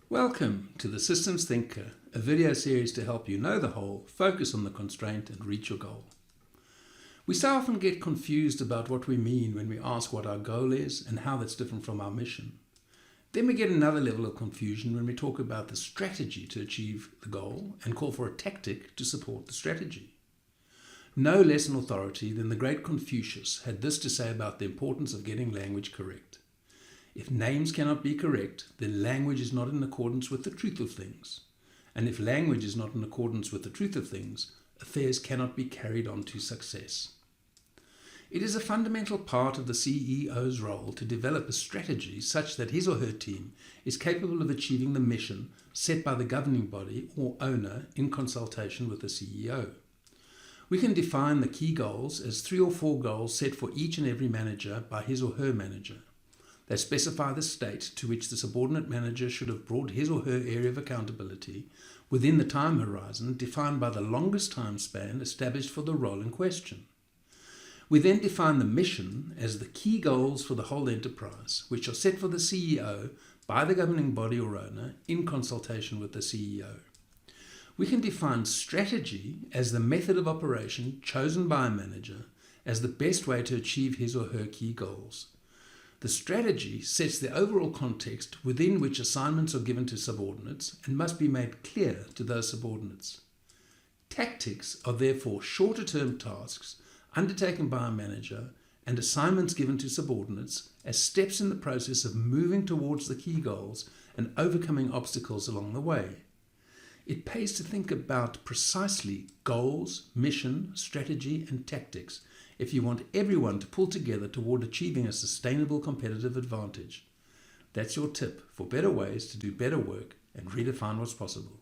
Welcome to The Systems Thinker, a video series to help you know the whole, focus on the constraint and reach your goal. We so often get confused about what we mean when we ask what our goal is and how that's different from our mission. Then we get another level of confusion when we talk about the strategy to achieve the goal and call for a tactic to support the strategy. No less an authority than the great Confucius had this to say about the importance of getting language correct. If names cannot be correct, then language is not in accordance with the truth of things. And if language is not in accordance with the truth of things, affairs cannot be carried on to success. It is a fundamental part of the CEO's role to develop a strategy such that his or her team is capable of achieving the mission set by the governing body or owner in consultation with the CEO. We can define the key goals as 3 or 4 goals set for each and every manager by his or her manager. They specify the state to which the subordinate manager should have brought his or her area of accountability within the time horizon defined by the longest time span established for the role in question. We then define the mission as the key goals for the whole enterprise, which are set for the CEO by the governing body or owner in consultation with the CEO. We can define strategy as the method of operation chosen by a manager as the best way to achieve his or her key goals. The strategy sets the overall context within which assignments are given to subordinates and must be made clear to those subordinates. Tactics are therefore shorter-term tasks undertaken by a manager and assignments given to subordinates as steps in the process of moving towards the key goals and overcoming obstacles along the way. It pays to think about precisely goals, mission, strategy, and tactics if you want everyone to pull together toward achieving a sustainable competitive advantage. That's your tip for better ways to do better work and redefine what's possible.